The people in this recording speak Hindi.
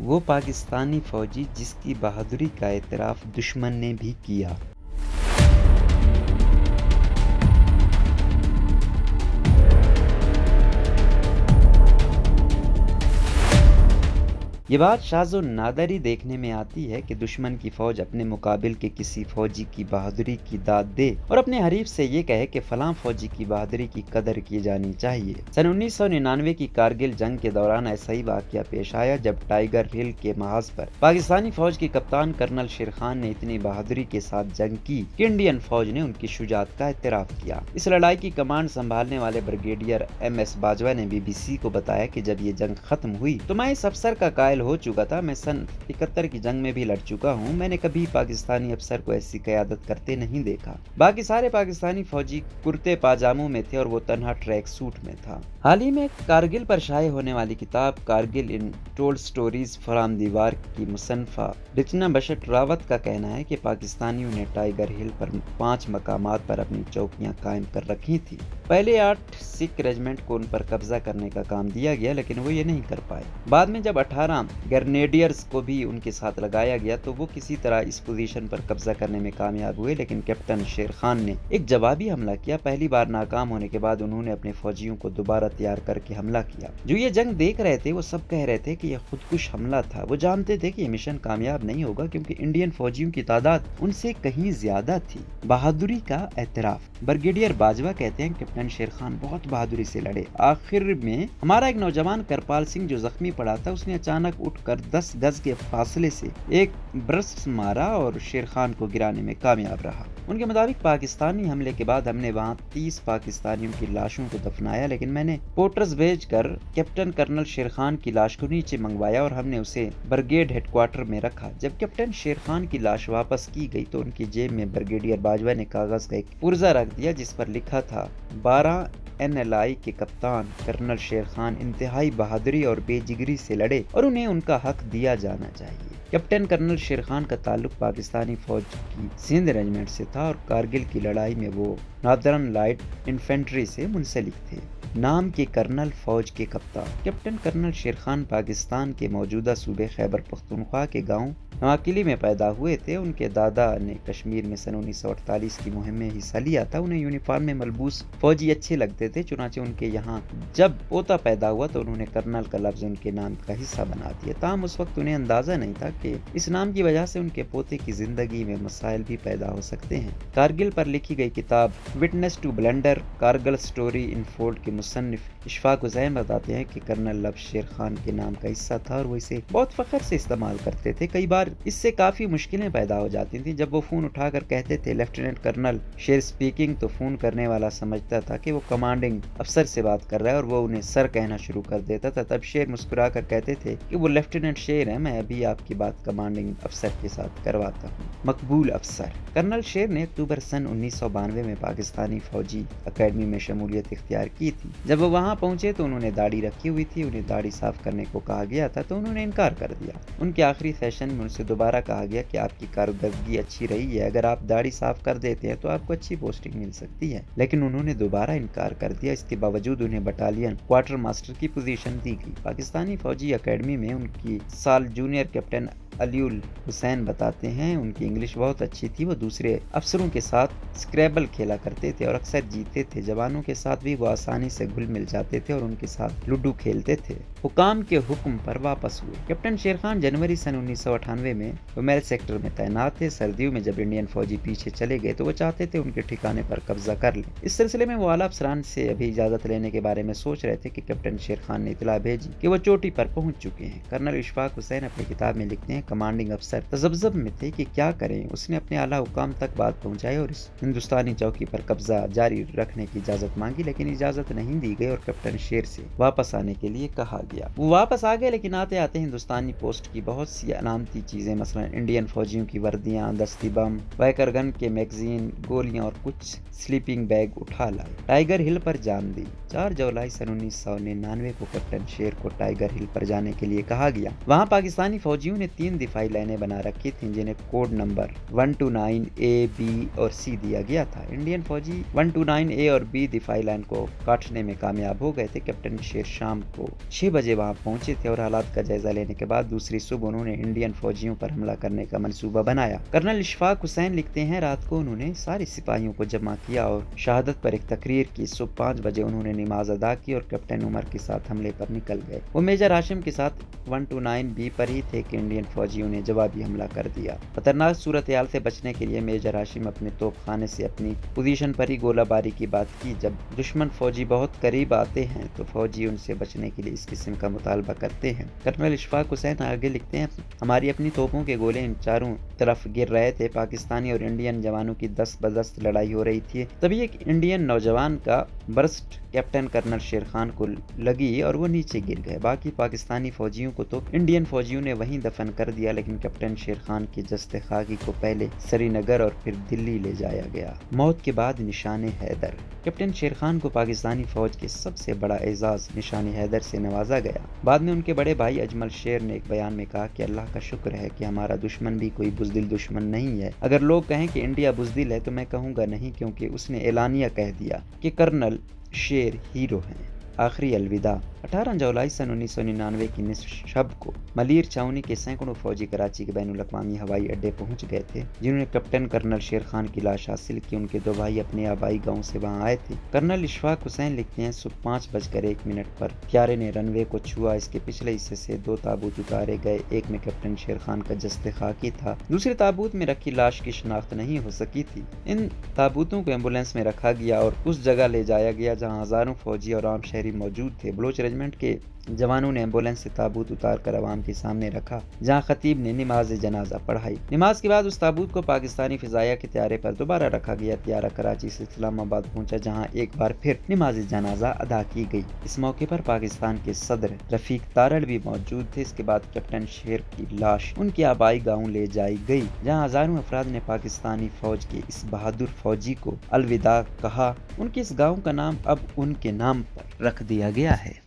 वो पाकिस्तानी फौजी जिसकी बहादुरी का एतराफ़ दुश्मन ने भी किया। ये बात शाज़ो नादरी देखने में आती है कि दुश्मन की फौज अपने मुकाबिल के किसी फौजी की बहादुरी की दाद दे और अपने हरीफ से ये कहे कि फलां फौजी की बहादुरी की कदर की जानी चाहिए। सन 1999 की कारगिल जंग के दौरान ऐसा ही वाकया पेश आया जब टाइगर हिल के महाज पर पाकिस्तानी फौज के कप्तान कर्नल शेर खान ने इतनी बहादुरी के साथ जंग की कि इंडियन फौज ने उनकी शुजात का एतराफ़ किया। इस लड़ाई की कमांड संभालने वाले ब्रिगेडियर MS बाजवा ने BBC को बताया कि जब ये जंग खत्म हुई तो मैं इस अफसर का कायल हो चुका था। मैं सन 71 की जंग में भी लड़ चुका हूँ। मैंने कभी पाकिस्तानी अफसर को ऐसी क़यादत करते नहीं देखा। बाकी सारे पाकिस्तानी फौजी कुर्ते पाजामों में थे और वो तन्हा ट्रैक सूट में था। हाल ही में कारगिल पर शाये होने वाली किताब Kargil untold stories from the war की मुसन्फा रचना बशट रावत का कहना है कि पाकिस्तानियों ने टाइगर हिल पर 5 मकामात पर अपनी चौकियां कायम कर रखी थी। पहले 8 सिख रेजिमेंट को उन पर कब्जा करने का काम दिया गया, लेकिन वो ये नहीं कर पाए। बाद में जब 18 ग्रेनेडियर्स को भी उनके साथ लगाया गया तो वो किसी तरह इस पोजीशन पर कब्जा करने में कामयाब हुए, लेकिन कैप्टन शेर खान ने एक जवाबी हमला किया। पहली बार नाकाम होने के बाद उन्होंने अपने फौजियों को दोबारा तैयार करके हमला किया। जो ये जंग देख रहे थे वो सब कह रहे थे कि यह खुदकुश हमला था। वो जानते थे कि ये मिशन कामयाब नहीं होगा क्योंकि इंडियन फौजियों की तादाद उनसे कहीं ज्यादा थी। बहादुरी का एतराफ। ब्रिगेडियर बाजवा कहते हैं कैप्टन शेर खान बहुत बहादुरी से लड़े। आखिर में हमारा एक नौजवान करपाल सिंह जो जख्मी पड़ा था उसने अचानक उठकर 10 गज के फासले से एक ब्रस्ट मारा और शेर खान को गिराने में कामयाब रहा। उनके मुताबिक पाकिस्तानी हमले के बाद हमने वहां 30 पाकिस्तानियों की लाशों को दफनाया, लेकिन मैंने पोर्टर्स भेजकर कैप्टन कर्नल शेर खान की लाश को नीचे मंगवाया और हमने उसे ब्रिगेड हेडक्वार्टर में रखा। जब कैप्टन शेर खान की लाश वापस की गई तो उनकी जेब में ब्रिगेडियर बाजवा ने कागज का एक पुर्जा रख दिया जिस पर लिखा था 12 NLI के कप्तान कर्नल शेर खान इंतहाई बहादुरी और बेजिगरी से लड़े और उन्हें उनका हक दिया जाना चाहिए। कैप्टन कर्नल शेर खान का ताल्लुक पाकिस्तानी फौज की सिंध रेजिमेंट से था और कारगिल की लड़ाई में वो नॉर्दर्न लाइट इन्फेंट्री से मुंसलिक थे। नाम के कर्नल फौज के कप्तान। कैप्टन कर्नल शेर खान पाकिस्तान के मौजूदा सूबे खैबर पख्तूनख्वा के गांव नवाकिली में पैदा हुए थे। उनके दादा ने कश्मीर में सन 1948 की मुहिम में हिस्सा लिया था। उन्हें यूनिफॉर्म में मलबूस फौजी अच्छे लगते थे, चुनाचे उनके यहाँ जब पोता पैदा हुआ तो उन्होंने कर्नल का लफ्ज उनके नाम का हिस्सा बना दिया। ताहम उस वक्त उन्हें अंदाजा नहीं था कि इस नाम की वजह से उनके पोते की जिंदगी में मसाइल भी पैदा हो सकते हैं। कारगिल पर लिखी गई किताब witness to blunder Kargil story unfold के मुसन्निफ इशफाक हुसैन बताते हैं कि कर्नल लफ्ज शेर खान के नाम का हिस्सा था और वो इसे बहुत फख्र से इस्तेमाल करते थे। कई बार इससे काफी मुश्किलें पैदा हो जाती थी। जब वो फोन उठाकर कहते थे लेफ्टिनेंट कर्नल शेर स्पीकिंग तो फोन करने वाला समझता था कि वो कमांडिंग अफसर से बात कर रहा है और वो उन्हें सर कहना शुरू कर देता था। तब शेर मुस्कुराकर कहते थे कि वो लेफ्टिनेंट शेर है, मैं अभी आपकी बात कमांडिंग अफसर के साथ करवाता हूँ। मकबूल अफसर। कर्नल शेर ने अक्टूबर सन 1992 में पाकिस्तानी फौजी अकेडमी में शमूलियत इख्तियार की थी। जब वो वहाँ पहुंचे तो उन्होंने दाढ़ी रखी हुई थी। उन्हें दाढ़ी साफ करने को कहा गया था तो उन्होंने इनकार कर दिया। उनके आखिरी सेशन में उनसे दोबारा कहा गया कि आपकी कारकर्दगी अच्छी रही है, अगर आप दाढ़ी साफ कर देते हैं तो आपको अच्छी पोस्टिंग मिल सकती है, लेकिन उन्होंने दोबारा इनकार कर दिया। इसके बावजूद उन्हें बटालियन क्वार्टर मास्टर की पोजीशन दी गई। पाकिस्तानी फौजी अकेडमी में उनकी साल जूनियर कैप्टन अलीउल हुसैन बताते हैं उनकी इंग्लिश बहुत अच्छी थी। वो दूसरे अफसरों के साथ स्क्रैबल खेला करते थे और अक्सर जीते थे। जवानों के साथ भी वो आसानी से घुल मिल जाते थे और उनके साथ लूडो खेलते थे। हुकाम के हुक्म पर वापस हुए। कैप्टन शेर खान जनवरी सन 1998 में वुमेल सेक्टर में तैनात थे। सर्दियों में जब इंडियन फौजी पीछे चले गए तो वो चाहते थे उनके ठिकाने पर कब्जा कर लें। इस सिलसिले में वो आला अफसरान से अभी इजाजत लेने के बारे में सोच रहे थे कि कैप्टन शेर खान ने इतला भेजी कि वो चोटी पर पहुंच चुके हैं। कर्नल इशफाक हुसैन अपनी किताब में लिखते हैं कमांडिंग अफसर तजब्जब में थे कि क्या करें। उसने अपने आला हुकाम तक बात पहुंचाई और इस हिंदुस्तानी चौकी पर कब्जा जारी रखने की इजाजत मांगी, लेकिन इजाजत नहीं दी गई और कैप्टन शेर से वापस आने के लिए कहा गया। वो वापस आ गए, लेकिन आते आते हिंदुस्तानी पोस्ट की बहुत सी अलामती चीजें, मसलन इंडियन फौजियों की वर्दियां, दस्ती बम, वैकर गन के मैगजीन, गोलियां और कुछ स्लीपिंग बैग उठा लाए। टाइगर हिल पर जान दी। 4 जुलाई सन 1999 को कैप्टन शेर को टाइगर हिल पर जाने के लिए कहा गया। वहाँ पाकिस्तानी फौजियों ने 3 3 दिफाई लाइनें बना रखी थी जिन्हें कोड नंबर 129 ए, बी और सी दिया गया था। इंडियन फौजी 129 ए और बी दिफाई लाइन को काटने में कामयाब हो गए थे। कैप्टन शेर शाम को 6 बजे वहां पहुंचे थे और हालात का जायजा लेने के बाद दूसरी सुबह उन्होंने इंडियन फौजियों पर हमला करने का मंसूबा बनाया। कर्नल इशफाक हुसैन लिखते हैं, रात को उन्होंने सारे सिपाहियों को जमा किया और शहादत पर एक तकरीर की। सुबह 5 बजे उन्होंने नमाज अदा की और कैप्टन उमर के साथ हमले पर निकल गए। वो मेजर हाशिम के साथ 129 बी पर ही थे कि इंडियन फौजियों ने जवाबी हमला कर दिया। खतरनाक सूरत हाल से बचने के लिए मेजर हाशिम अपने तोपखाने से अपनी पोजीशन पर ही गोलाबारी की बात की। जब दुश्मन फौजी बहुत करीब आते हैं तो फौजी उनसे बचने के लिए इस किस्म का मुतालबा करते हैं। कर्नल इशफाक हुसैन आगे लिखते हैं, हमारी अपनी तोपों के गोले इन चारों तरफ गिर रहे थे। पाकिस्तानी और इंडियन जवानों की दस्त लड़ाई हो रही थी। तभी एक इंडियन नौजवान का बर्स्ट कैप्टन कर्नल शेर खान को लगी और वो नीचे गिर गए। बाकी पाकिस्तानी फौजियों को तो इंडियन फौजियों ने वहीं दफन कर दिया, लेकिन कैप्टन शेर खान की जस्ते खाकी को पहले श्रीनगर और फिर दिल्ली ले जाया गया। मौत के बाद निशाने हैदर। कैप्टन शेर खान को पाकिस्तानी फौज के सबसे बड़ा एजाज निशाने हैदर से नवाजा गया। बाद में उनके बड़े भाई अजमल शेर ने एक बयान में कहा कि अल्लाह का शुक्र है कि हमारा दुश्मन भी कोई बुज़दिल दुश्मन नहीं है। अगर लोग कहें कि इंडिया बुज़दिल है तो मैं कहूँगा नहीं, क्योंकि उसने एलानिया कह दिया कि कर्नल शेर हीरो हैं। आखिरी अलविदा। 18 जुलाई सन 1999 की निस्फ शब को मलीर छावनी के सैकड़ों फौजी कराची के बैनुल अक़वामी हवाई अड्डे पहुंच गए थे, जिन्होंने कैप्टन कर्नल शेर खान की लाश हासिल की। उनके 2 भाई अपने आबाई गांव से वहां आए थे। कर्नल इशफाक हुसैन लिखते हैं, सुबह 5:01 पर त्यारे ने रनवे को छुआ। इसके पिछले हिस्से से 2 ताबूत उतारे गए। एक में कैप्टन शेर खान का जस्ते खाकी था, दूसरे ताबूत में रखी लाश की शिनाख्त नहीं हो सकी थी। इन ताबूतों को एम्बुलेंस में रखा गया और उस जगह ले जाया गया जहाँ हजारों फौजी और आम शहरी मौजूद थे। बलोच रेजिमेंट के जवानों ने एम्बुलेंस से ताबूत उतार कर अवाम के सामने रखा, जहां खतीब ने नमाज जनाजा पढ़ाई। नमाज के बाद उस ताबूत को पाकिस्तानी फिजाया के त्यारे पर दोबारा रखा गया। त्यारा कराची से इस्लामाबाद पहुंचा, जहां एक बार फिर नमाज जनाजा अदा की गई। इस मौके पर पाकिस्तान के सदर रफीक तारड़ भी मौजूद थे। इसके बाद कैप्टन शेर की लाश उनके आबाई गाँव ले जाई गई, जहाँ हजारों अफराद ने पाकिस्तानी फौज के इस बहादुर फौजी को अलविदा कहा। उनके इस गाँव का नाम अब उनके नाम पर रख दिया गया है।